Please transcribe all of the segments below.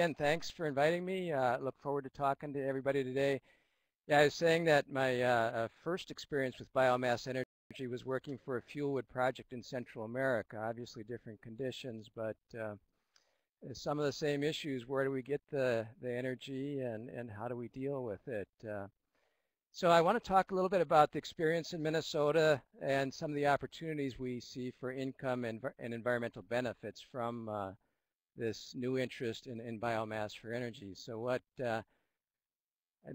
again, thanks for inviting me. Look forward to talking to everybody today. Yeah, I was saying that my first experience with biomass energy was working for a fuel wood project in Central America. Obviously different conditions, but some of the same issues. Where do we get the energy and how do we deal with it? So I want to talk a little bit about the experience in Minnesota and some of the opportunities we see for income and environmental benefits from this new interest in biomass for energy. So what I'd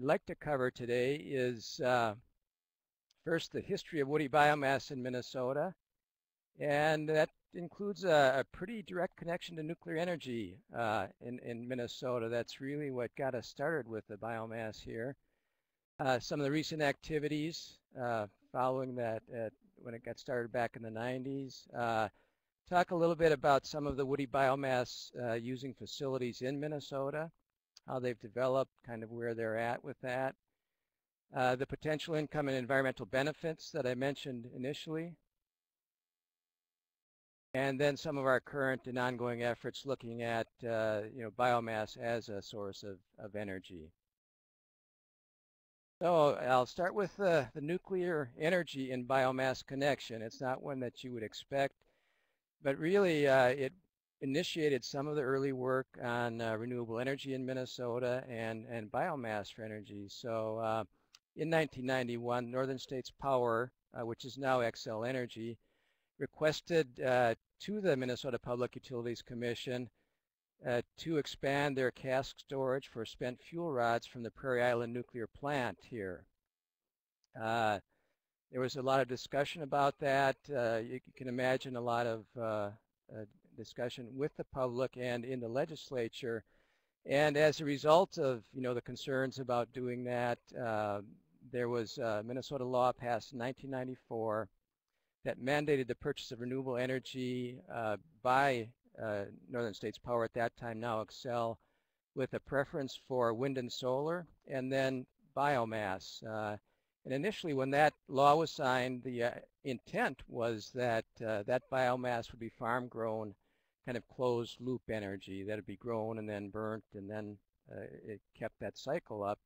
like to cover today is first the history of woody biomass in Minnesota, and that includes a pretty direct connection to nuclear energy in Minnesota. That's really what got us started with the biomass here. Some of the recent activities following that when it got started back in the 90s. Talk a little bit about some of the woody biomass using facilities in Minnesota, how they've developed, kind of where they're at with that. The potential income and environmental benefits that I mentioned initially. And then some of our current and ongoing efforts looking at biomass as a source of energy. So I'll start with the nuclear energy and biomass connection. It's not one that you would expect, but really it initiated some of the early work on renewable energy in Minnesota and biomass for energy. So in 1991, Northern States Power, which is now XL Energy, requested to the Minnesota Public Utilities Commission to expand their cask storage for spent fuel rods from the Prairie Island nuclear plant here. There was a lot of discussion about that. You can imagine a lot of discussion with the public and in the legislature. And as a result of the concerns about doing that, there was a Minnesota law passed in 1994 that mandated the purchase of renewable energy by Northern States Power at that time, now XL, with a preference for wind and solar, and then biomass. And initially, when that law was signed, the intent was that that biomass would be farm-grown, kind of closed-loop energy that would be grown and then burnt, and then it kept that cycle up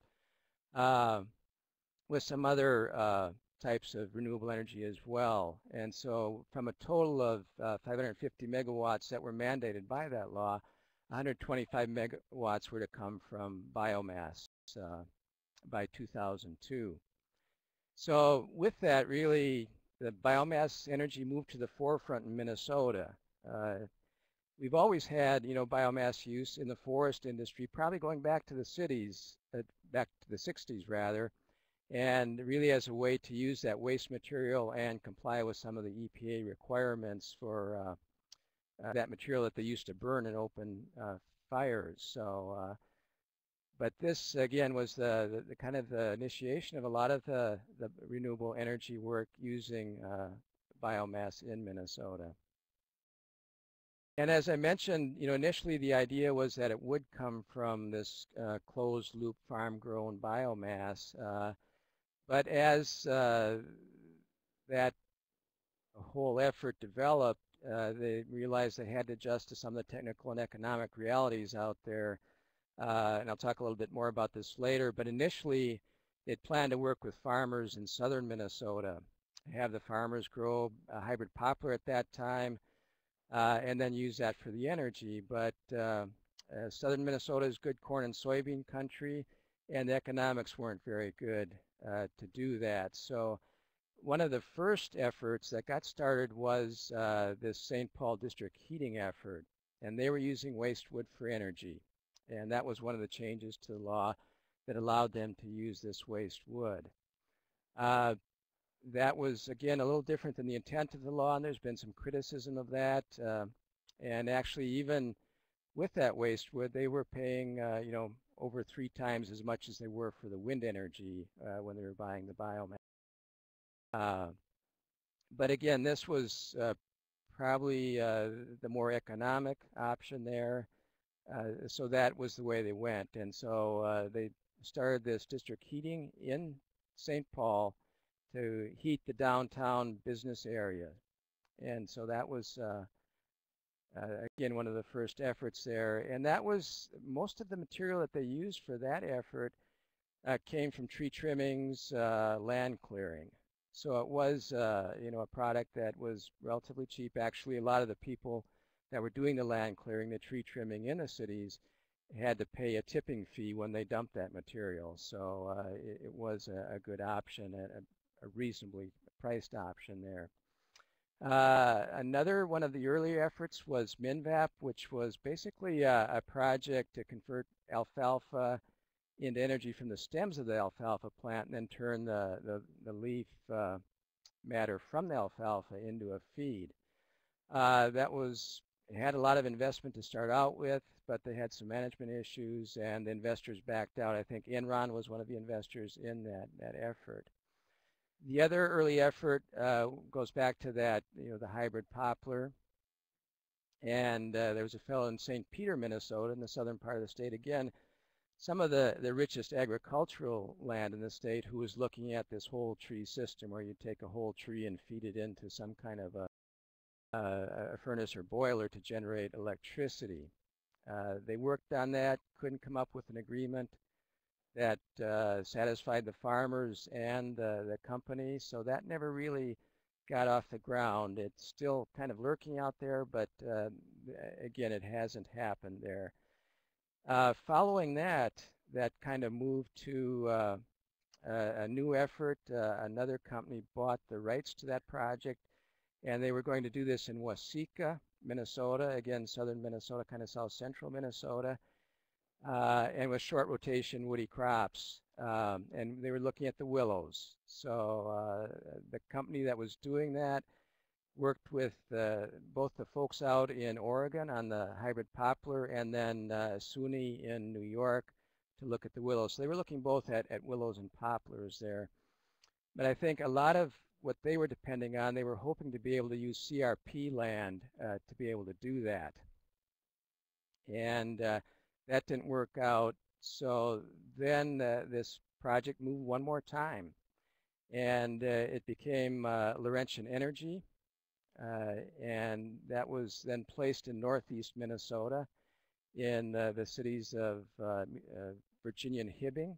with some other types of renewable energy as well. And so from a total of 550 megawatts that were mandated by that law, 125 megawatts were to come from biomass by 2002. So with that, really, the biomass energy moved to the forefront in Minnesota. We've always had, biomass use in the forest industry, probably going back to the cities, back to the 60s rather, and really as a way to use that waste material and comply with some of the EPA requirements for that material that they used to burn in open fires. So, but this again was the kind of the initiation of a lot of the renewable energy work using biomass in Minnesota. And as I mentioned, initially the idea was that it would come from this closed loop farm-grown biomass. But as that whole effort developed, they realized they had to adjust to some of the technical and economic realities out there. And I'll talk a little bit more about this later. But initially, they planned to work with farmers in southern Minnesota, have the farmers grow a hybrid poplar at that time, and then use that for the energy. But southern Minnesota is good corn and soybean country, and the economics weren't very good to do that. So one of the first efforts that got started was this St. Paul district heating effort, and they were using waste wood for energy. And that was one of the changes to the law that allowed them to use this waste wood. That was, again, a little different than the intent of the law, and there's been some criticism of that. And actually, even with that waste wood, they were paying, over 3 times as much as they were for the wind energy when they were buying the biomass. But again, this was probably the more economic option there. So that was the way they went. And so they started this district heating in St. Paul to heat the downtown business area. And so that was again, one of the first efforts there. And that was most of the material that they used for that effort came from tree trimmings, land clearing. So it was, a product that was relatively cheap. Actually, a lot of the people that were doing the land clearing, the tree trimming in the cities, had to pay a tipping fee when they dumped that material. So it was a good option, a reasonably priced option there. Another one of the earlier efforts was MinVap, which was basically a project to convert alfalfa into energy from the stems of the alfalfa plant and then turn the leaf matter from the alfalfa into a feed. It had a lot of investment to start out with, but they had some management issues and the investors backed out. I think Enron was one of the investors in that effort. The other early effort goes back to that, the hybrid poplar. And there was a fellow in St. Peter, Minnesota, in the southern part of the state, again, some of the richest agricultural land in the state, who was looking at this whole tree system where you take a whole tree and feed it into some kind of a furnace or boiler to generate electricity. They worked on that, couldn't come up with an agreement that satisfied the farmers and the company, so that never really got off the ground. It's still kind of lurking out there, but again, it hasn't happened there. Following that kind of moved to a new effort. Another company bought the rights to that project, and they were going to do this in Waseca, Minnesota, again, southern Minnesota, kind of south central Minnesota, and with short rotation woody crops. And they were looking at the willows. So the company that was doing that worked with both the folks out in Oregon on the hybrid poplar and then SUNY in New York to look at the willows. So they were looking both at willows and poplars there. But I think a lot of what they were depending on, they were hoping to be able to use CRP land to be able to do that. And that didn't work out. So then this project moved one more time. And it became Laurentian Energy. And that was then placed in Northeast Minnesota in the cities of Virginia and Hibbing,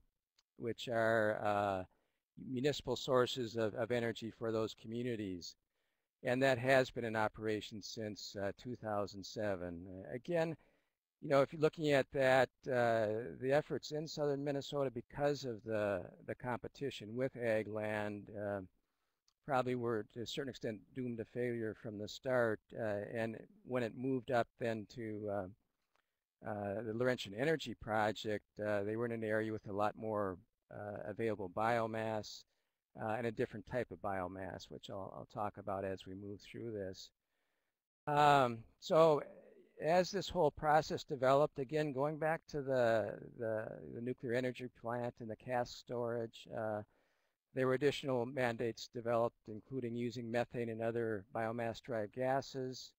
which are municipal sources of energy for those communities. And that has been in operation since 2007. Again, if you're looking at that, the efforts in southern Minnesota, because of the competition with ag land, probably were to a certain extent doomed to failure from the start. And when it moved up then to the Laurentian Energy project, they were in an area with a lot more available biomass and a different type of biomass, which I'll talk about as we move through this. So as this whole process developed, again, going back to the nuclear energy plant and the cask storage, there were additional mandates developed, including using methane and other biomass-derived gases,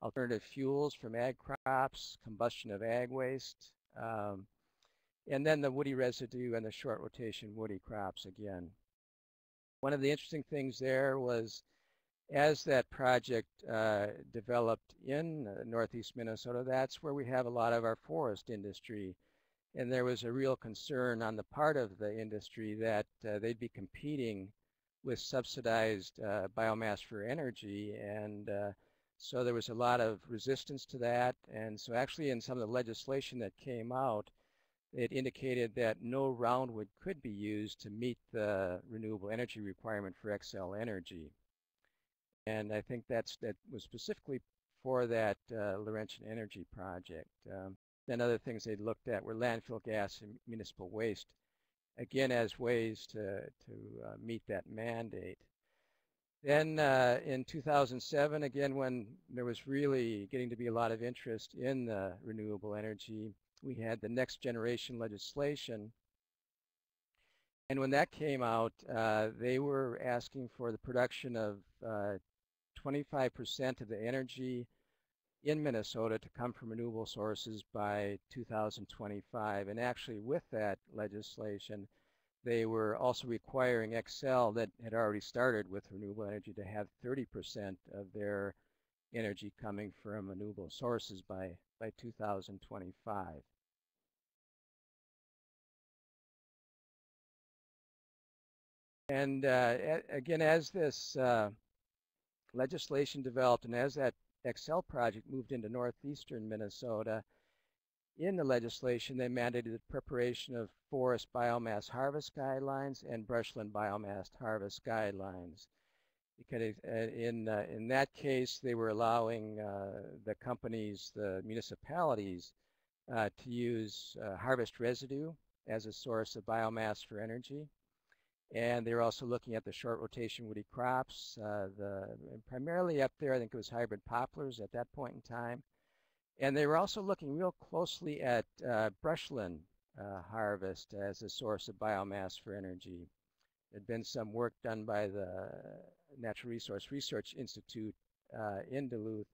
alternative fuels from ag crops, combustion of ag waste, and then the woody residue and the short rotation woody crops again. One of the interesting things there was, as that project developed in Northeast Minnesota, that's where we have a lot of our forest industry. And there was a real concern on the part of the industry that they'd be competing with subsidized biomass for energy. And so there was a lot of resistance to that. And so actually in some of the legislation that came out, it indicated that no roundwood could be used to meet the renewable energy requirement for Xcel Energy. And I think that was specifically for that Laurentian Energy project. Then other things they looked at were landfill gas and municipal waste, again as ways to meet that mandate. Then in 2007, again, when there was really getting to be a lot of interest in the renewable energy, we had the next generation legislation. And when that came out, they were asking for the production of 25% of the energy in Minnesota to come from renewable sources by 2025. And actually with that legislation, they were also requiring Xcel, that had already started with renewable energy, to have 30% of their energy coming from renewable sources by 2025. And again, as this legislation developed and as that Excel project moved into northeastern Minnesota, in the legislation they mandated the preparation of forest biomass harvest guidelines and brushland biomass harvest guidelines. Because in that case, they were allowing the companies, the municipalities, to use harvest residue as a source of biomass for energy. And they were also looking at the short rotation woody crops, primarily up there, I think it was hybrid poplars at that point in time. And they were also looking real closely at brushland harvest as a source of biomass for energy. There'd been some work done by the Natural Resource Research Institute in Duluth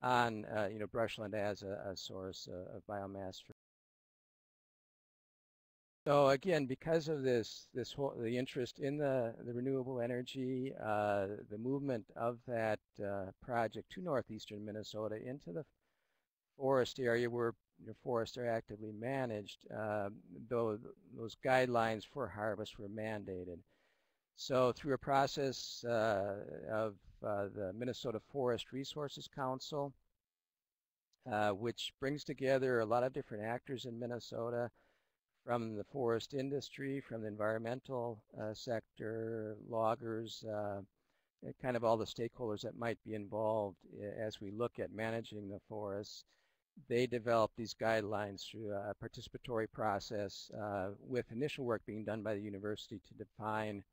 on brushland as a source of biomass. So again, because of the interest in the renewable energy, the movement of that project to northeastern Minnesota into the forest area where forests are actively managed, those guidelines for harvest were mandated. So through a process of the Minnesota Forest Resources Council, which brings together a lot of different actors in Minnesota, from the forest industry, from the environmental sector, loggers, kind of all the stakeholders that might be involved as we look at managing the forests. They developed these guidelines through a participatory process with initial work being done by the university to define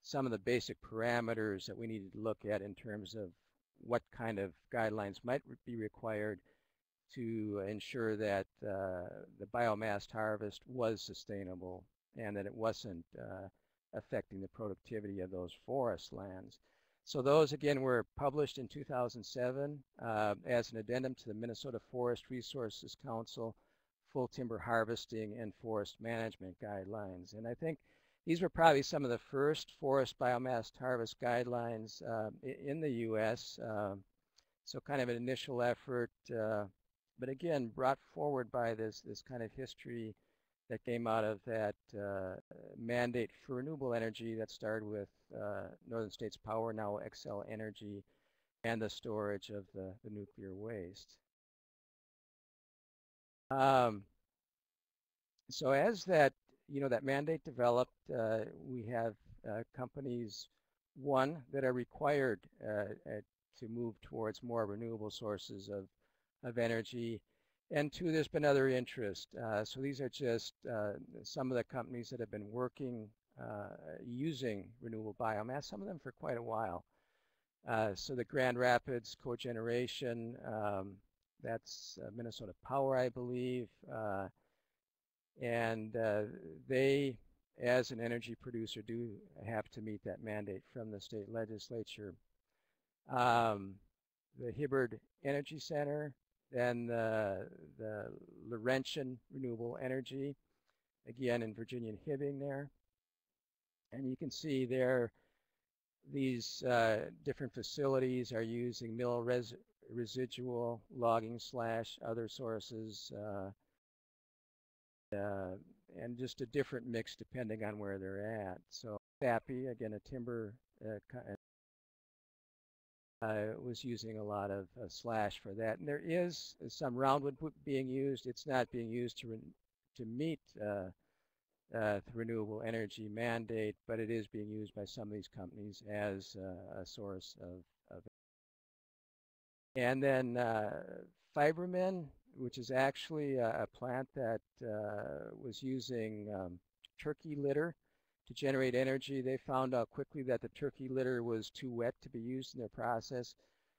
some of the basic parameters that we needed to look at in terms of what kind of guidelines might be required to ensure that the biomass harvest was sustainable and that it wasn't affecting the productivity of those forest lands. So those, again, were published in 2007 as an addendum to the Minnesota Forest Resources Council Full Timber Harvesting and Forest Management Guidelines. And I think these were probably some of the first forest biomass harvest guidelines in the U.S. So kind of an initial effort, but again, brought forward by this kind of history that came out of that mandate for renewable energy that started with Northern States Power, now Xcel Energy, and the storage of the nuclear waste. So as that that mandate developed, we have companies, one, that are required to move towards more renewable sources of energy, and two, there's been other interest. So these are just some of the companies that have been working using renewable biomass, some of them for quite a while. So the Grand Rapids Cogeneration, that's Minnesota Power, I believe, and they, as an energy producer, do have to meet that mandate from the state legislature. The Hibbard Energy Center, then the Laurentian Renewable Energy, again in Virginia and Hibbing there. And you can see there these different facilities are using mill residual logging / other sources, and just a different mix depending on where they're at. So Sappy, again a timber was using a lot of slash for that. And there is some roundwood being used. It's not being used to meet the renewable energy mandate, but it is being used by some of these companies as a source of. And then Fibermin, which is actually a plant that was using turkey litter to generate energy. They found out quickly that the turkey litter was too wet to be used in their process.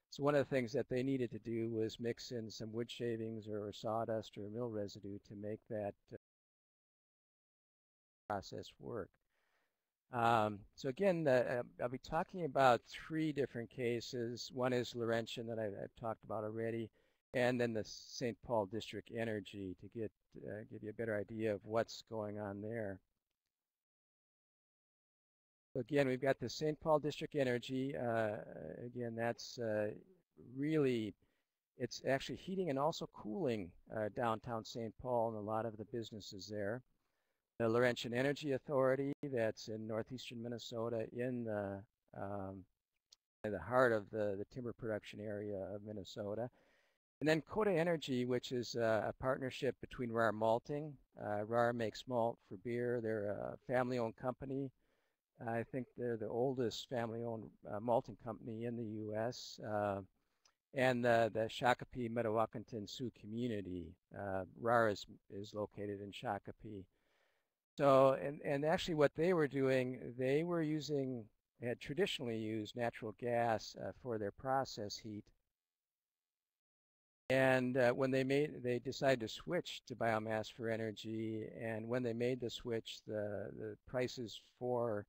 So one of the things that they needed to do was mix in some wood shavings or sawdust or mill residue to make that process work. So again, I'll be talking about 3 different cases. One is Laurentian that I've talked about already, and then the St. Paul District Energy to give you a better idea of what's going on there. So again, we've got the St. Paul District Energy. Again, that's really, it's actually heating and also cooling downtown St. Paul and a lot of the businesses there. The Laurentian Energy Authority, that's in northeastern Minnesota, in the heart of the timber production area of Minnesota. And then Coda Energy, which is a partnership between RAR Malting. RAR makes malt for beer. They're a family-owned company. I think they're the oldest family-owned malting company in the U.S. And the Shakopee Metawakanton Sioux community. RAR is located in Shakopee. So, and actually what they were doing, they had traditionally used natural gas for their process heat. And when they decided to switch to biomass for energy, and when they made the switch, the prices for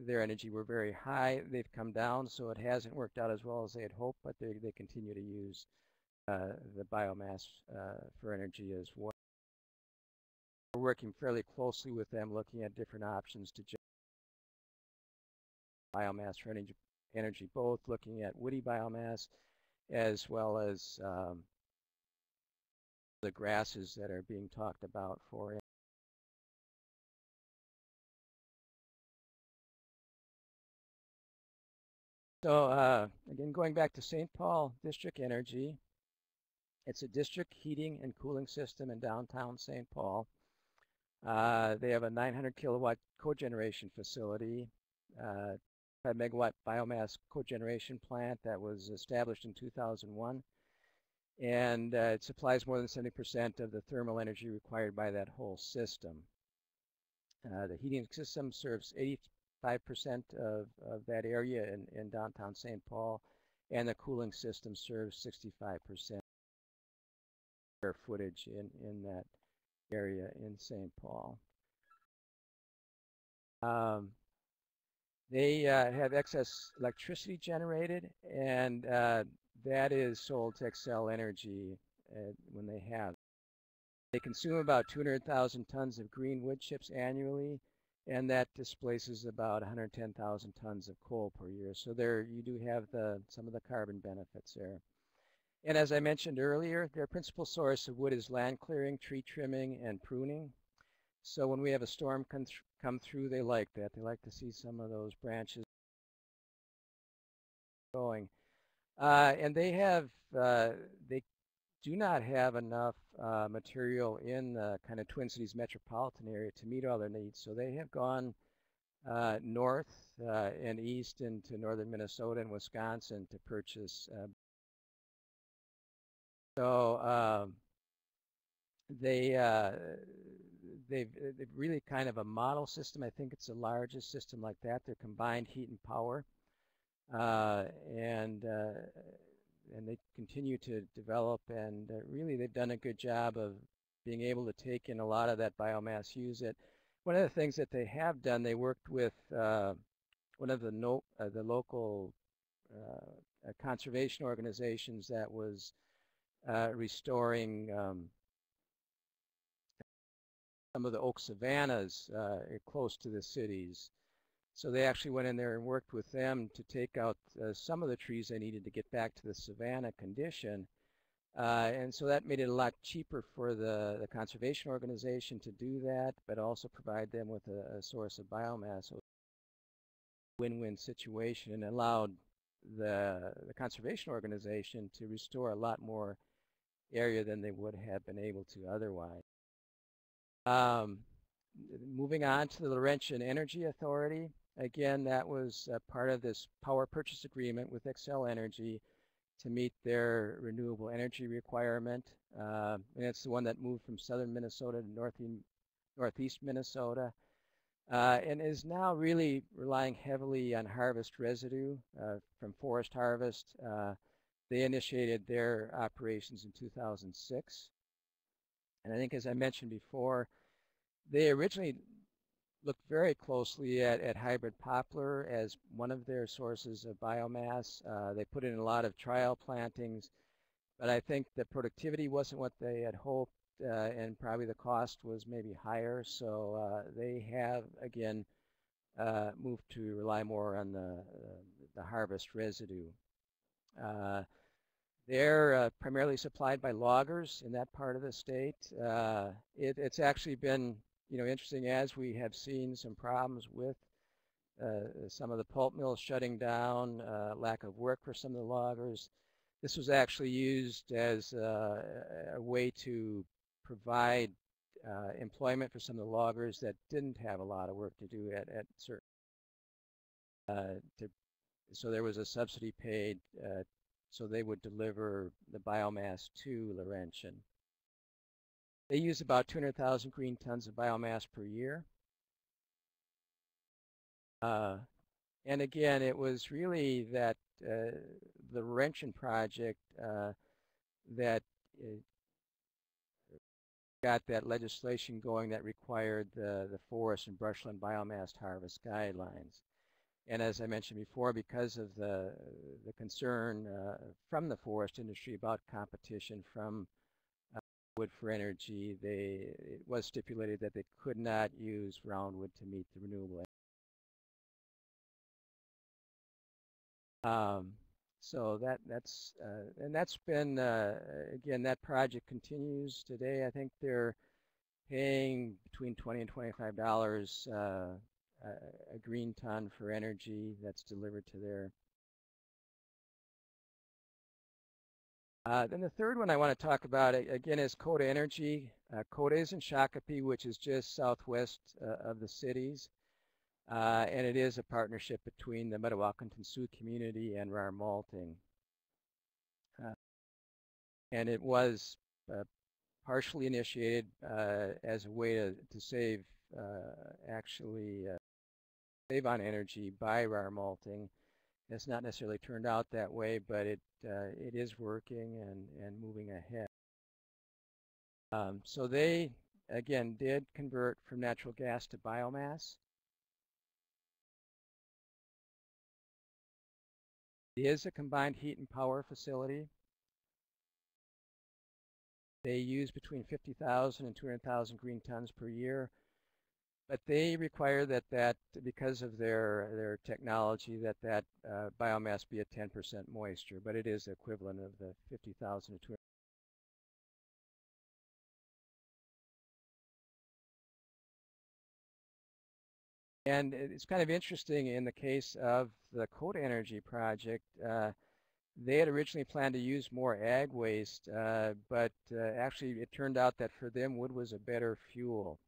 their energy were very high. They've come down, so it hasn't worked out as well as they had hoped, but they continue to use the biomass for energy as well. We're working fairly closely with them, looking at different options to generate biomass for energy, both looking at woody biomass as well as the grasses that are being talked about for. So again, going back to St. Paul District Energy, it's a district heating and cooling system in downtown St. Paul. They have a 900 kilowatt cogeneration facility, 5 megawatt biomass cogeneration plant that was established in 2001. And it supplies more than 70% of the thermal energy required by that whole system. The heating system serves 85% of that area in downtown St. Paul, and the cooling system serves 65% square footage in that area in St. Paul. They have excess electricity generated, and that is sold to Xcel Energy when they have. They consume about 200,000 tons of green wood chips annually, and that displaces about 110,000 tons of coal per year. So there you do have some of the carbon benefits there. And as I mentioned earlier, their principal source of wood is land clearing, tree trimming, and pruning. So when we have a storm come through, they like that. They like to see some of those branches going. And they do not have enough material in the kind of Twin Cities metropolitan area to meet all their needs. So they have gone north and east into northern Minnesota and Wisconsin to purchase. They've really kind of a model system. I think it's the largest system like that. They're combined heat and power, and they continue to develop. And really, they've done a good job of being able to take in a lot of that biomass, use it. One of the things that they have done, they worked with one of the local conservation organizations that was restoring some of the oak savannas close to the cities. So they actually went in there and worked with them to take out some of the trees they needed to get back to the savanna condition. And so that made it a lot cheaper for the conservation organization to do that, but also provide them with a source of biomass. So win-win situation, and allowed the conservation organization to restore a lot more area than they would have been able to otherwise. Moving on to the Laurentian Energy Authority. Again, that was part of this power purchase agreement with Xcel Energy to meet their renewable energy requirement. And it's the one that moved from southern Minnesota to northeast Minnesota, and is now really relying heavily on harvest residue from forest harvest. They initiated their operations in 2006. And I think, as I mentioned before, they originally looked very closely at hybrid poplar as one of their sources of biomass. They put in a lot of trial plantings, but I think the productivity wasn't what they had hoped, and probably the cost was maybe higher. So they have, again, moved to rely more on the harvest residue. They're primarily supplied by loggers in that part of the state. It's actually been, interesting as we have seen some problems with some of the pulp mills shutting down, lack of work for some of the loggers. This was actually used as a way to provide employment for some of the loggers that didn't have a lot of work to do at certain. So there was a subsidy paid so they would deliver the biomass to Laurentian. They use about 200,000 green tons of biomass per year. And again, it was really that the Laurentian project that got that legislation going that required the forest and brushland biomass harvest guidelines. And as I mentioned before, because of the concern from the forest industry about competition from wood for energy, it was stipulated that they could not use roundwood to meet the renewable. So that's been, again, that project continues today. I think they're paying between $20 and $25 a green ton for energy that's delivered to their. Then the third one I want to talk about, again, is Coda Energy. Coda is in Shakopee, which is just southwest of the cities. And it is a partnership between the Metawakanton Sioux community and RAR Malting. And it was partially initiated as a way to save, save on energy by RAR Malting. It's not necessarily turned out that way, but it is working and moving ahead. So they, again, did convert from natural gas to biomass. It is a combined heat and power facility. They use between 50,000 and 200,000 green tons per year, but they require that because of their technology, that biomass be at 10% moisture, but it is the equivalent of the 50,000 to 200,000. And it's kind of interesting in the case of the Coda Energy project. They had originally planned to use more ag waste, but actually it turned out that for them wood was a better fuel,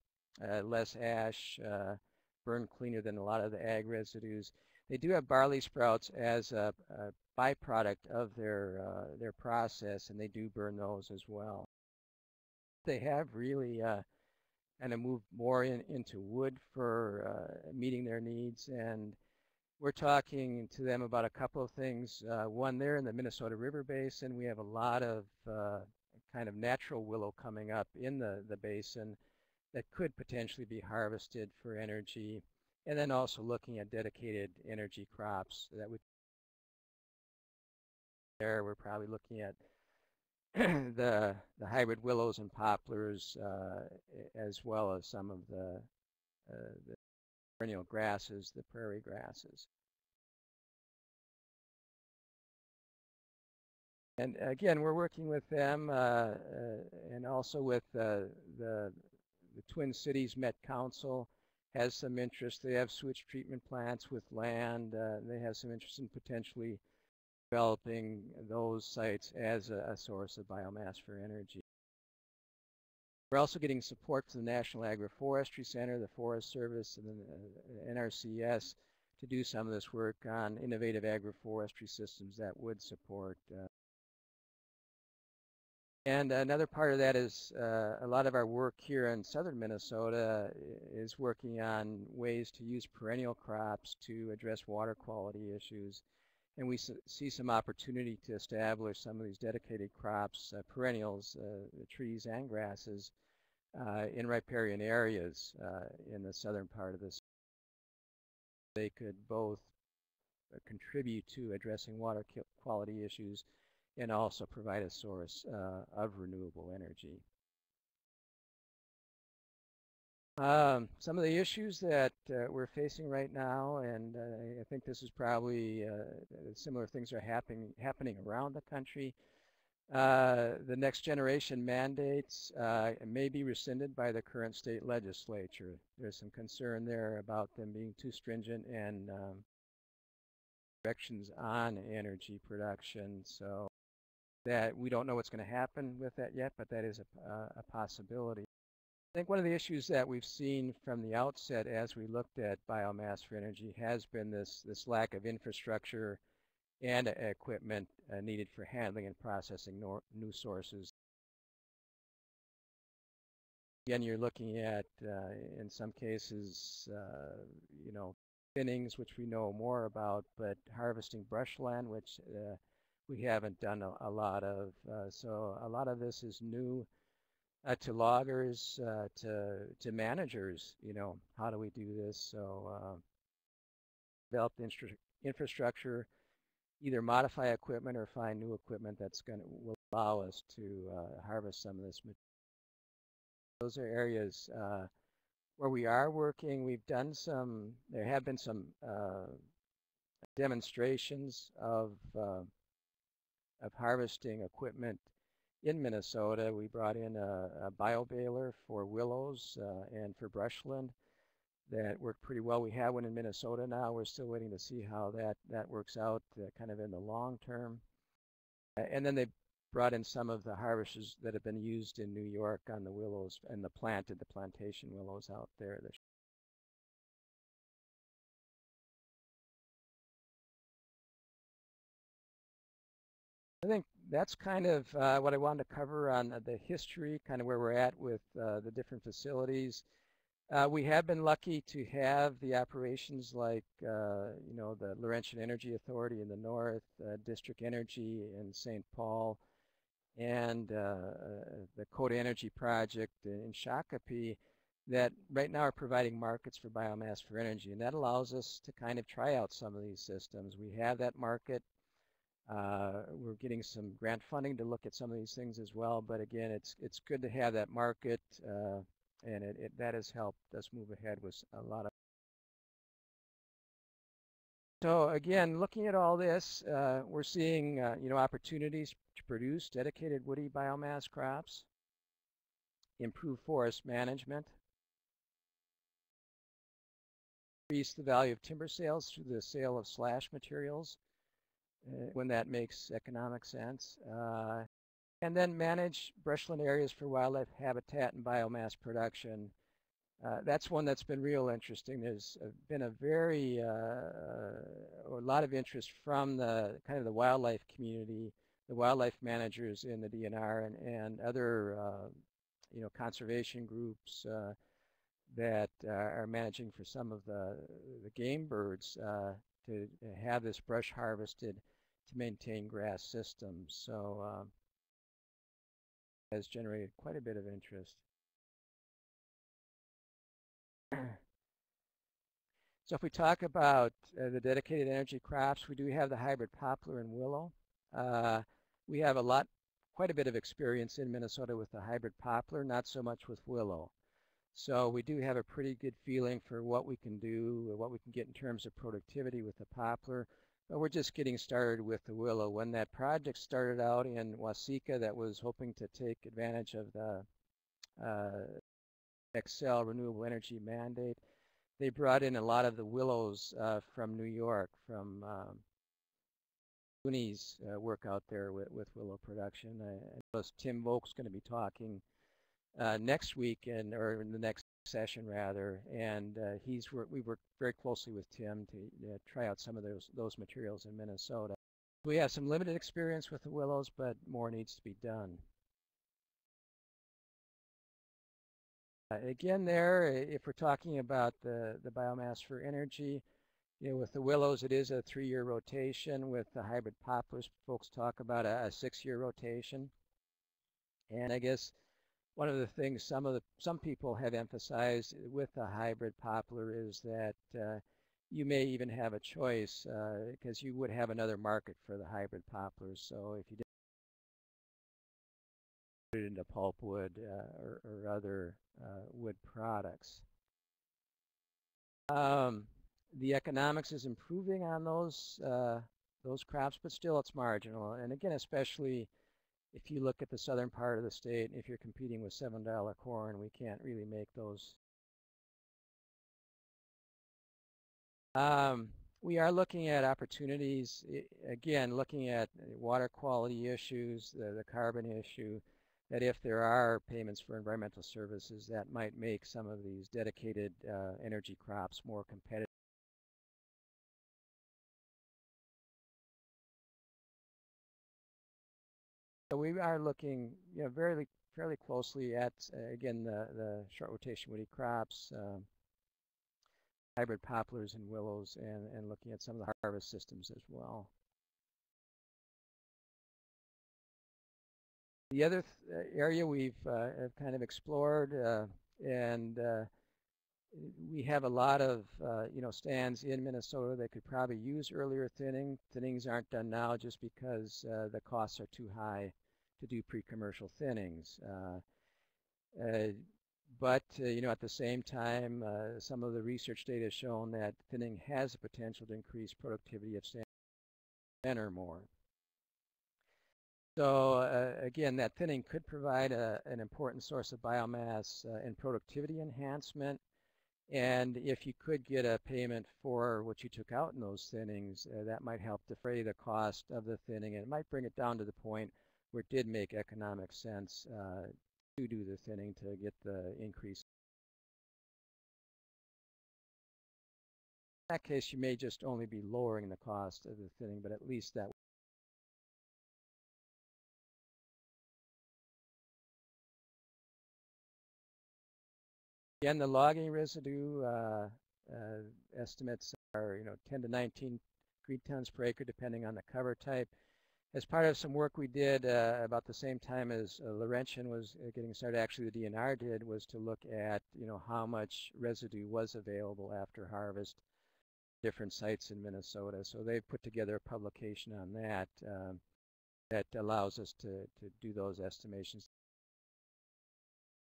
less ash, burned cleaner than a lot of the ag residues. They do have barley sprouts as a byproduct of their process, and they do burn those as well. They have really kind of moved more into wood for meeting their needs, and we're talking to them about a couple of things. One, there in the Minnesota River Basin, we have a lot of kind of natural willow coming up in the basin that could potentially be harvested for energy. And then also looking at dedicated energy crops that would. There, we're probably looking at the hybrid willows and poplars, as well as some of the perennial grasses, the prairie grasses. And again, we're working with them and also with the Twin Cities Met Council has some interest. They have sewage treatment plants with land. They have some interest in potentially developing those sites as a source of biomass for energy. We're also getting support from the National Agroforestry Center, the Forest Service, and the NRCS to do some of this work on innovative agroforestry systems that would support. And another part of that is a lot of our work here in southern Minnesota is working on ways to use perennial crops to address water quality issues. And we see some opportunity to establish some of these dedicated crops, perennials, trees and grasses, in riparian areas in the southern part of this. They could both contribute to addressing water quality issues and also provide a source of renewable energy. Some of the issues that we're facing right now, and I think this is probably similar things are happening around the country. The next generation mandates may be rescinded by the current state legislature. There's some concern there about them being too stringent and restrictions on energy production. So that we don't know what's going to happen with that yet, but that is a possibility. I think one of the issues that we've seen from the outset as we looked at biomass for energy has been this lack of infrastructure and equipment needed for handling and processing new sources. Again, you're looking at, in some cases, thinnings, which we know more about, but harvesting brushland, which we haven't done a lot of. So a lot of this is new to loggers, to managers. How do we do this? So develop the infrastructure, either modify equipment or find new equipment will allow us to harvest some of this material. Those are areas where we are working. There have been some demonstrations of harvesting equipment in Minnesota. We brought in a bio baler for willows and for brushland that worked pretty well. We have one in Minnesota now. We're still waiting to see how that works out kind of in the long term. And then they brought in some of the harvesters that have been used in New York on the willows and the plantation willows out there. I think that's kind of what I wanted to cover on the history, kind of where we're at with the different facilities. We have been lucky to have the operations like, the Laurentian Energy Authority in the north, District Energy in St. Paul, and the Coda Energy Project in Shakopee that right now are providing markets for biomass for energy. And that allows us to kind of try out some of these systems. We have that market. We're getting some grant funding to look at some of these things as well. But again, it's good to have that market, and that has helped us move ahead with a lot of. So again, looking at all this, we're seeing opportunities to produce dedicated woody biomass crops, improve forest management, increase the value of timber sales through the sale of slash materials when that makes economic sense, and then manage brushland areas for wildlife habitat and biomass production. That's one that's been real interesting. There's been a lot of interest from the kind of the wildlife community, the wildlife managers in the DNR and other conservation groups that are managing for some of the game birds to have this brush harvested to maintain grass systems. So has generated quite a bit of interest. So if we talk about the dedicated energy crops, we do have the hybrid poplar and willow. We have quite a bit of experience in Minnesota with the hybrid poplar, not so much with willow. So we do have a pretty good feeling for what we can do, what we can get in terms of productivity with the poplar. But we're just getting started with the willow. When that project started out in Waseca that was hoping to take advantage of the Excel renewable energy mandate, they brought in a lot of the willows from New York, from Cooney's work out there with willow production. I know Tim Volk's going to be talking next week or in the next session rather, and we work very closely with Tim to try out some of those materials in Minnesota. We have some limited experience with the willows, but more needs to be done. Again there, if we're talking about the biomass for energy, with the willows it is a 3-year rotation. With the hybrid poplars, folks talk about a 6-year rotation. And I guess one of the things some people have emphasized with the hybrid poplar is that you may even have a choice because you would have another market for the hybrid poplars. So if you it into pulpwood or other wood products. The economics is improving on those crops, but still it's marginal. And again, especially if you look at the southern part of the state, if you're competing with $7 corn, we can't really make those. We are looking at opportunities, again, looking at water quality issues, the carbon issue, that if there are payments for environmental services, that might make some of these dedicated energy crops more competitive. So we are looking, fairly closely at, again, the short rotation woody crops, hybrid poplars and willows, and looking at some of the harvest systems as well. The other area we've have kind of explored, and we have a lot of stands in Minnesota that could probably use earlier thinning. Thinnings aren't done now just because the costs are too high to do pre-commercial thinnings. But at the same time, some of the research data has shown that thinning has the potential to increase productivity of stand 10 or more. So again, that thinning could provide an important source of biomass and productivity enhancement. And if you could get a payment for what you took out in those thinnings, that might help defray the cost of the thinning, and it might bring it down to the point where it did make economic sense to do the thinning to get the increase. In that case, you may just only be lowering the cost of the thinning, but at least that. Again, the logging residue estimates are 10 to 19 green tons per acre, depending on the cover type. As part of some work we did about the same time as Laurentian was getting started, actually the DNR did, was to look at how much residue was available after harvest, different sites in Minnesota. So they've put together a publication on that that allows us to do those estimations.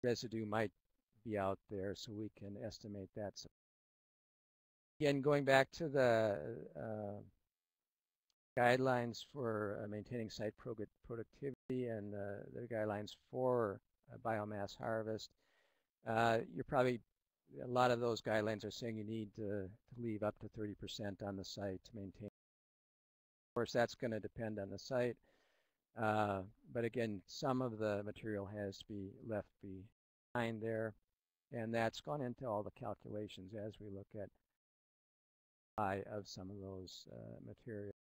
Residue might be out there, so we can estimate that. So again, going back to the guidelines for maintaining site productivity and the guidelines for biomass harvest, you're probably, a lot of those guidelines are saying you need to leave up to 30% on the site to maintain. Of course, that's going to depend on the site, but again, some of the material has to be left behind there, and that's gone into all the calculations as we look at of some of those materials.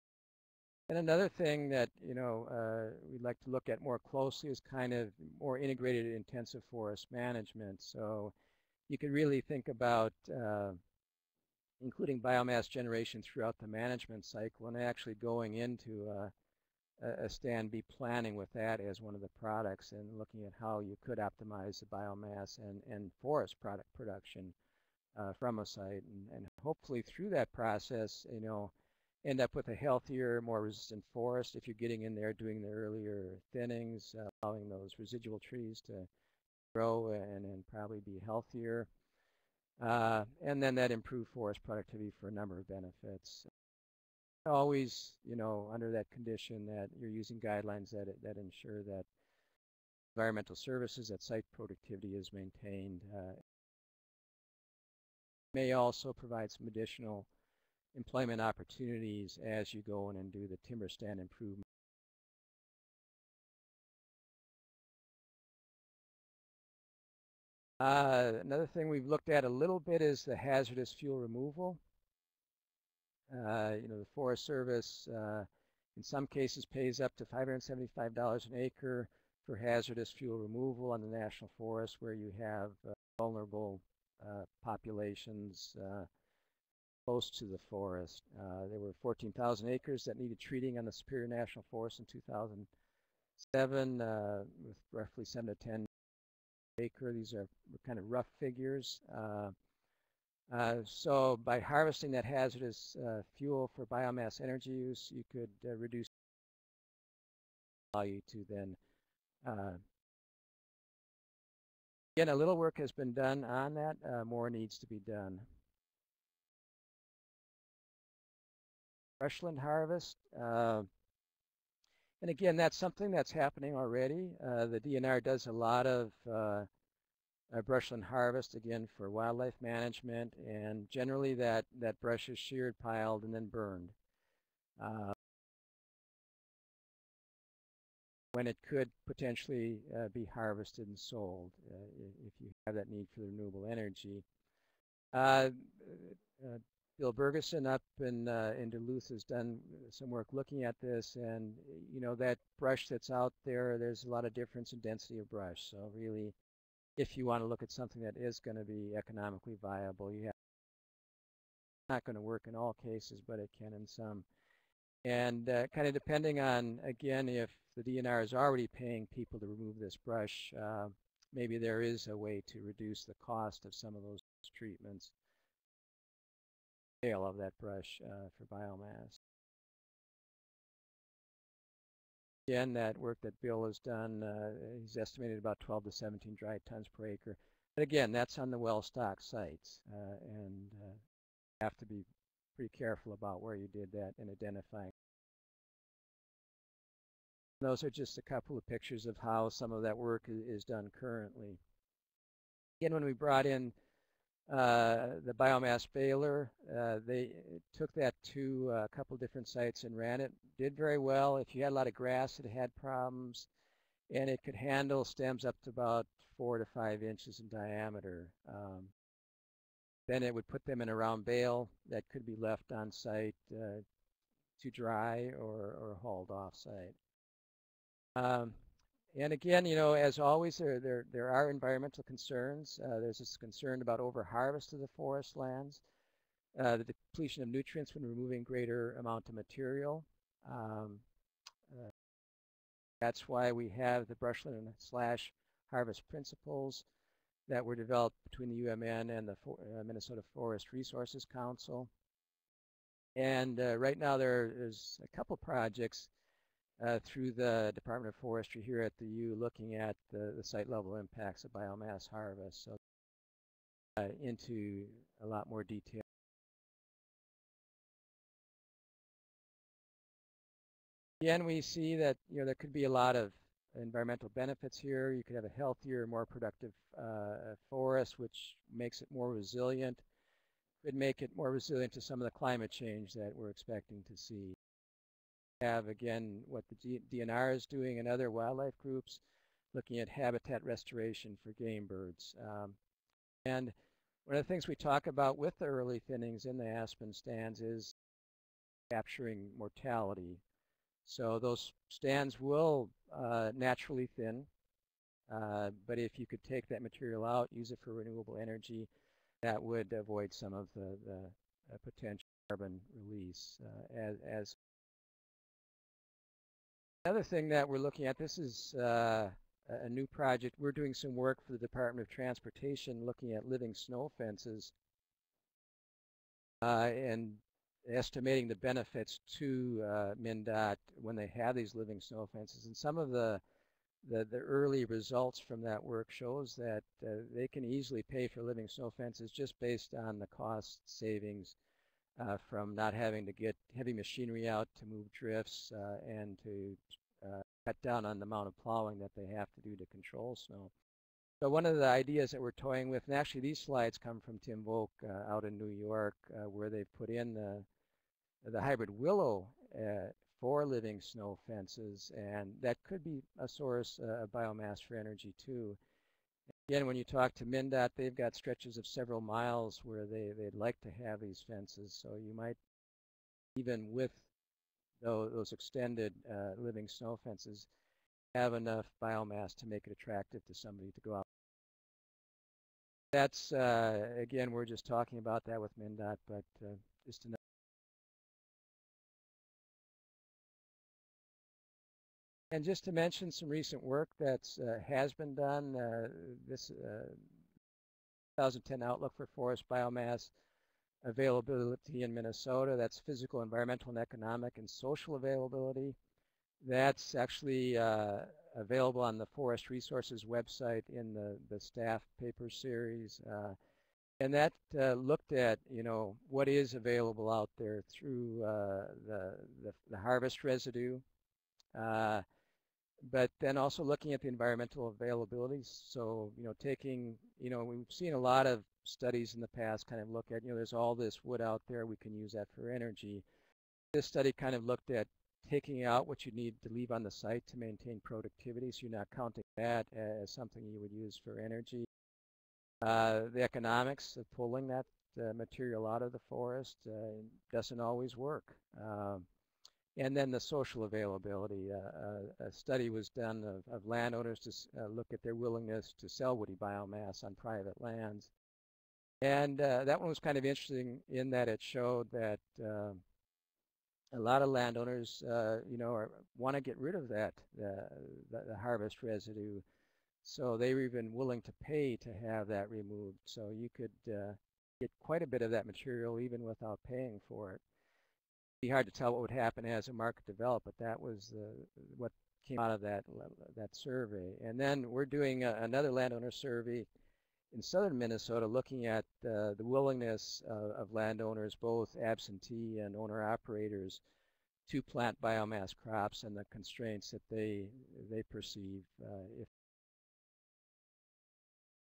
And another thing that we'd like to look at more closely is kind of more integrated intensive forest management. So you could really think about including biomass generation throughout the management cycle, and actually going into a stand B planning with that as one of the products, and looking at how you could optimize the biomass and forest product production from a site, and hopefully through that process end up with a healthier, more resistant forest if you're getting in there doing the earlier thinnings, allowing those residual trees to grow and probably be healthier. And then that improved forest productivity for a number of benefits. Always, under that condition that you're using guidelines that ensure that environmental services, that site productivity is maintained. May also provide some additional employment opportunities as you go in and do the timber stand improvement. Another thing we've looked at a little bit is the hazardous fuel removal. The Forest Service in some cases pays up to $575 an acre for hazardous fuel removal on the national forest where you have vulnerable populations close to the forest. There were 14,000 acres that needed treating on the Superior National Forest in 2007 with roughly 7 to 10 acre. These are kind of rough figures. So by harvesting that hazardous fuel for biomass energy use, you could reduce value to then Again, a little work has been done on that. More needs to be done. Brushland harvest. And again, that's something that's happening already. The DNR does a lot of brushland harvest, again, for wildlife management, and generally that brush is sheared, piled, and then burned. When it could potentially be harvested and sold if you have that need for the renewable energy. Bill Bergeson up in Duluth has done some work looking at this, and you know that brush that's out there, there's a lot of difference in density of brush. So really, if you want to look at something that is going to be economically viable, you have not going to work in all cases, but it can in some. And kind of depending on, again, if the DNR is already paying people to remove this brush, maybe there is a way to reduce the cost of some of those treatments. Sale of that brush for biomass. Again, that work that Bill has done, he's estimated about 12 to 17 dry tons per acre. But again, that's on the well-stocked sites, and have to be pretty careful about where you did that and identifying. Those are just a couple of pictures of how some of that work is done currently. Again, when we brought in the biomass Baylor, they took that to a couple different sites and ran it. Did very well. If you had a lot of grass, it had problems, and it could handle stems up to about 4 to 5 inches in diameter. Then it would put them in a round bale that could be left on site to dry or hauled off site. And again, you know, as always, there are environmental concerns. There's this concern about overharvest of the forest lands, the depletion of nutrients when removing greater amount of material. That's why we have the brushland / harvest principles that were developed between the UMN and the Minnesota Forest Resources Council. And right now there's a couple projects through the Department of Forestry here at the U looking at the site level impacts of biomass harvest. So into a lot more detail. Again, we see that there could be a lot of environmental benefits here. You could have a healthier, more productive forest, which makes it more resilient. Could make it more resilient to some of the climate change that we're expecting to see. Have again what the DNR is doing and other wildlife groups looking at habitat restoration for game birds. And one of the things we talk about with the early thinnings in the aspen stands is capturing mortality. So those stands will naturally thin, but if you could take that material out, use it for renewable energy, that would avoid some of the potential carbon release. As another thing that we're looking at, this is a new project. We're doing some work for the Department of Transportation looking at living snow fences and estimating the benefits to MnDOT when they have these living snow fences. And some of the early results from that work shows that they can easily pay for living snow fences just based on the cost savings from not having to get heavy machinery out to move drifts and to cut down on the amount of plowing that they have to do to control snow. So one of the ideas that we're toying with, and actually these slides come from Tim Volk out in New York, where they've put in the hybrid willow for living snow fences, and that could be a source of biomass for energy too. Again, when you talk to MnDOT, they've got stretches of several miles where they'd like to have these fences, so you might, even with those extended living snow fences, have enough biomass to make it attractive to somebody to go out. That's, again, we're just talking about that with MnDOT, but just another. And just to mention some recent work that has been done, this 2010 Outlook for Forest Biomass Availability in Minnesota, that's physical, environmental, and economic and social availability. That's actually available on the Forest Resources website in the staff paper series. And that looked at, what is available out there through the harvest residue, but then also looking at the environmental availability. So, taking, we've seen a lot of studies in the past kind of look at, there's all this wood out there, we can use that for energy. This study kind of looked at taking out what you need to leave on the site to maintain productivity, so you're not counting that as something you would use for energy. The economics of pulling that material out of the forest doesn't always work. And then the social availability. A study was done of landowners to look at their willingness to sell woody biomass on private lands. And that one was kind of interesting in that it showed that a lot of landowners, want to get rid of that, the harvest residue. So they were even willing to pay to have that removed. So you could get quite a bit of that material even without paying for it. It'd be hard to tell what would happen as a market developed, but that was what came out of that survey. And then we're doing another landowner survey in southern Minnesota looking at the willingness of landowners, both absentee and owner-operators, to plant biomass crops and the constraints that they perceive.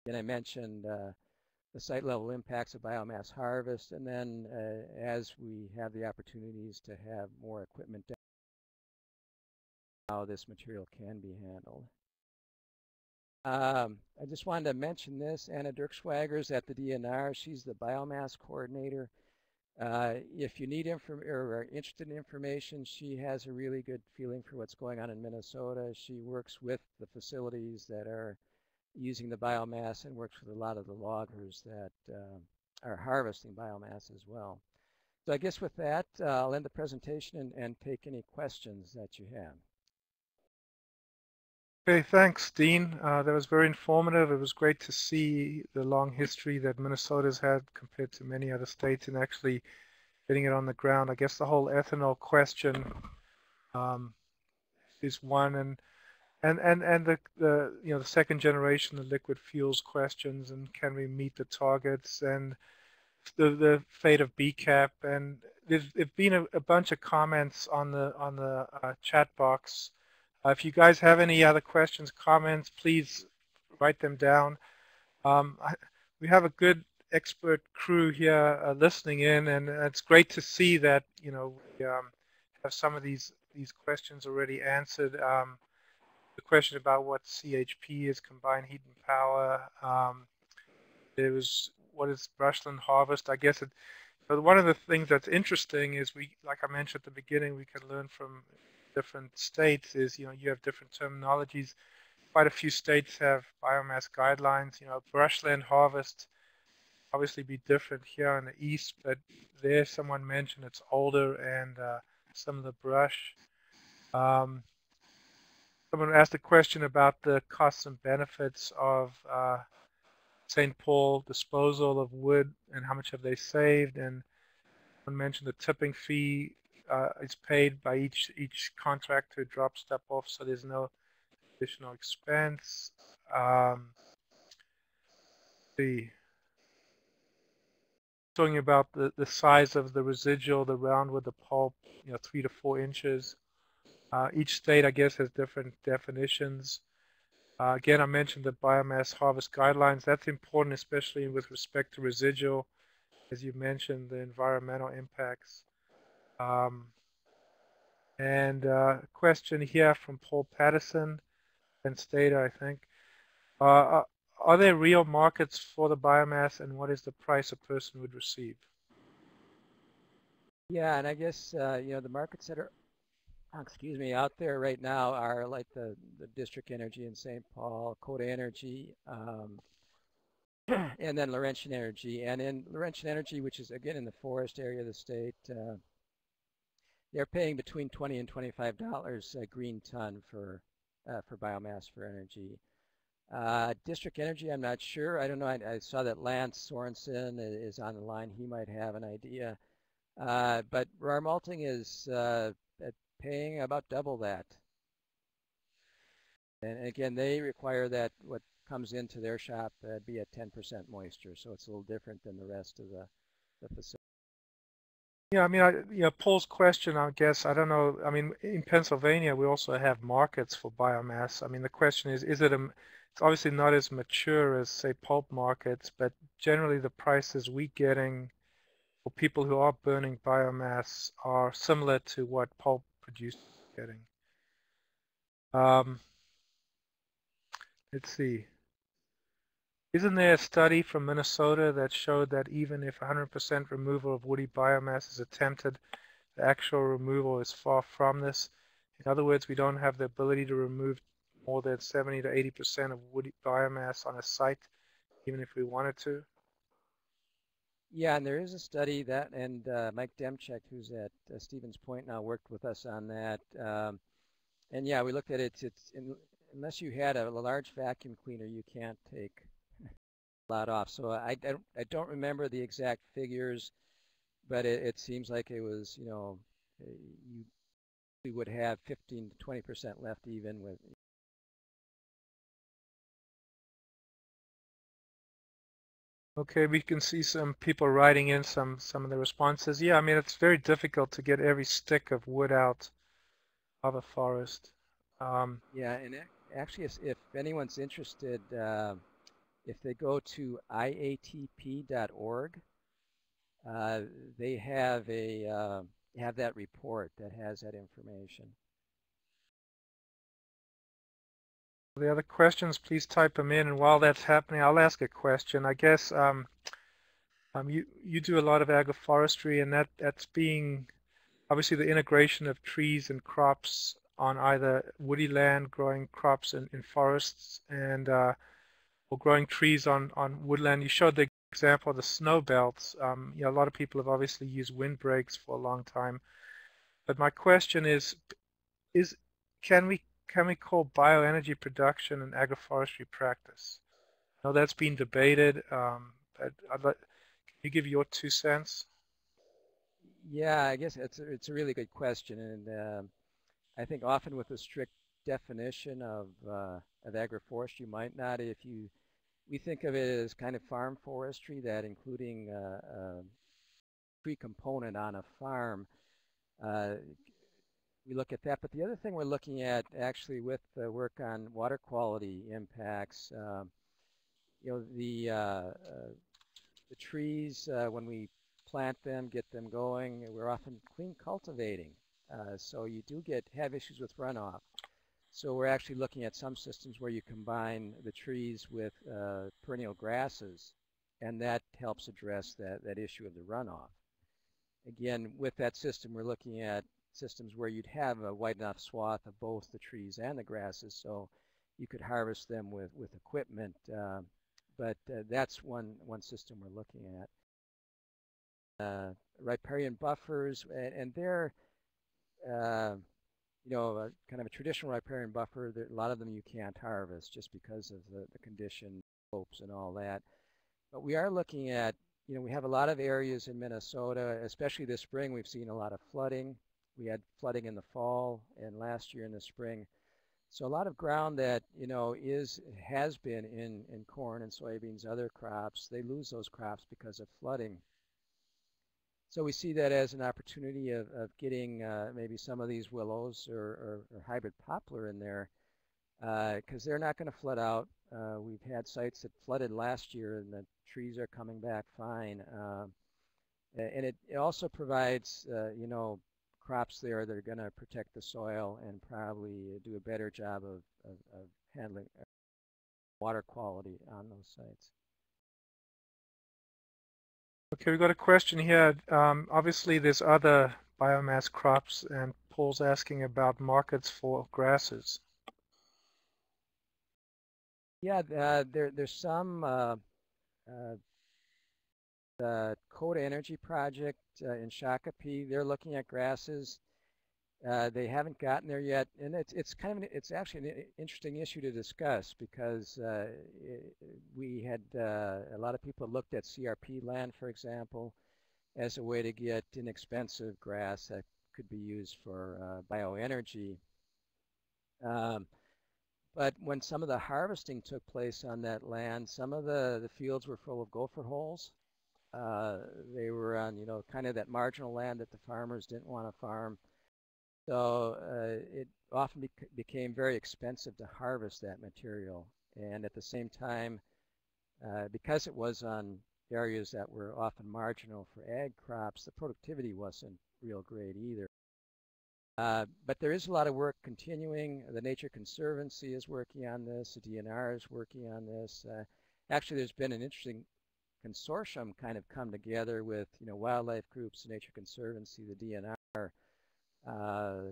And I mentioned the site level impacts of biomass harvest, and then as we have the opportunities to have more equipment, how this material can be handled. I just wanted to mention this. Anna Dirkschwager's at the DNR. She's the Biomass Coordinator. If you need or are interested in information, she has a really good feeling for what's going on in Minnesota. She works with the facilities that are using the biomass and works with a lot of the loggers that are harvesting biomass as well. So I guess with that, I'll end the presentation and take any questions that you have. Okay, thanks, Dean. That was very informative. It was great to see the long history that Minnesota's had compared to many other states in actually getting it on the ground. I guess the whole ethanol question is one, and the second generation, the liquid fuels questions, and can we meet the targets, and the fate of BCAP. And there's been a bunch of comments on the chat box. If you guys have any other questions, comments, please write them down. We have a good expert crew here listening in, and it's great to see that we have some of these questions already answered. The question about what CHP is, combined heat and power. There was what is brushland harvest. I guess but one of the things that's interesting is like I mentioned at the beginning, we can learn from different states is, you have different terminologies. Quite a few states have biomass guidelines. Brushland harvest obviously be different here in the east, but there someone mentioned it's older and some of the brush. Someone asked a question about the costs and benefits of St. Paul disposal of wood and how much have they saved, and someone mentioned the tipping fee is paid by each contractor who drops stuff off, so there's no additional expense. Talking about the size of the residual, the round with the pulp, 3 to 4 inches. Each state, I guess, has different definitions. Again, I mentioned the biomass harvest guidelines. That's important, especially with respect to residual, as you mentioned, the environmental impacts. And a question here from Paul Patterson, Penn State, I think. Are there real markets for the biomass, and what is the price a person would receive? Yeah, and I guess the markets that are, out there right now are like the District Energy in St. Paul, Coda Energy, and then Laurentian Energy. And in Laurentian Energy, which is again in the forest area of the state, they're paying between $20 and $25 a green ton for biomass for energy. District Energy, I'm not sure. I don't know. I saw that Lance Sorensen is on the line. He might have an idea. But Rar Malting is paying about double that. And again, they require that what comes into their shop be at 10% moisture, so it's a little different than the rest of the facility. Yeah, I mean, Paul's question, I guess, I don't know. I mean, in Pennsylvania, we also have markets for biomass. I mean, the question is it's obviously not as mature as, say, pulp markets, but generally the prices we're getting for people who are burning biomass are similar to what pulp producers are getting. Let's see. Isn't there a study from Minnesota that showed that even if 100% removal of woody biomass is attempted, the actual removal is far from this? In other words, we don't have the ability to remove more than 70 to 80% of woody biomass on a site, even if we wanted to. Yeah, and there is a study that, and Mike Demchek, who's at Stevens Point now, worked with us on that. And yeah, we looked at it. Unless you had a large vacuum cleaner, you can't take a lot off. So I don't remember the exact figures, but it seems like it was, you would have 15 to 20% left even with. Okay, we can see some people writing in some of the responses. Yeah, I mean, it's very difficult to get every stick of wood out of a forest. Yeah, and actually, if anyone's interested, if they go to iatp.org, they have that report that has that information. The other questions, please type them in. And while that's happening, I'll ask a question. I guess you do a lot of agroforestry, and that's being obviously the integration of trees and crops on either woody land, growing crops in forests, and or growing trees on woodland. You showed the example of the snow belts. A lot of people have obviously used windbreaks for a long time. But my question is can we call bioenergy production an agroforestry practice? I know that's been debated, but can you give your 2 cents? Yeah, I guess it's a really good question, and I think often with a strict definition of agroforestry, you might not. We think of it as kind of farm forestry, that including a tree component on a farm. We look at that, but the other thing we're looking at actually with the work on water quality impacts, the trees, when we plant them, get them going, we're often clean cultivating. So you do have issues with runoff. So we're actually looking at some systems where you combine the trees with perennial grasses, and that helps address that issue of the runoff. Again, with that system, we're looking at systems where you'd have a wide enough swath of both the trees and the grasses, so you could harvest them with equipment. But that's one system we're looking at. Riparian buffers, and they're kind of a traditional riparian buffer. A lot of them you can't harvest just because of the condition, slopes, and all that. But we are looking at, we have a lot of areas in Minnesota, especially this spring. We've seen a lot of flooding. We had flooding in the fall and last year in the spring. So a lot of ground that, has been in corn and soybeans, other crops, they lose those crops because of flooding. So we see that as an opportunity of getting maybe some of these willows or hybrid poplar in there, because they're not going to flood out. We've had sites that flooded last year, and the trees are coming back fine. And it also provides, crops there that are going to protect the soil and probably do a better job of handling water quality on those sites. Okay, we've got a question here. Obviously, there's other biomass crops, and Paul's asking about markets for grasses. Yeah, there's some. The Coda Energy project in Shakopee, they're looking at grasses. They haven't gotten there yet, and it's actually an interesting issue to discuss, because we had a lot of people looked at CRP land, for example, as a way to get inexpensive grass that could be used for bioenergy. But when some of the harvesting took place on that land, some of the fields were full of gopher holes. They were on, kind of that marginal land that the farmers didn't want to farm. So it often became very expensive to harvest that material. And at the same time, because it was on areas that were often marginal for ag crops, the productivity wasn't real great either. But there is a lot of work continuing. The Nature Conservancy is working on this. The DNR is working on this. Actually, there's been an interesting consortium kind of come together with wildlife groups, the Nature Conservancy, the DNR,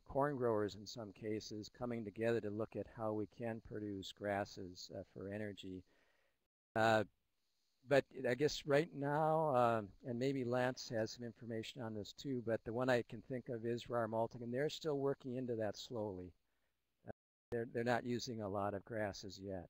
corn growers in some cases, coming together to look at how we can produce grasses for energy. But I guess right now, and maybe Lance has some information on this too, but the one I can think of is rar malting, and they're still working into that slowly. They're not using a lot of grasses yet.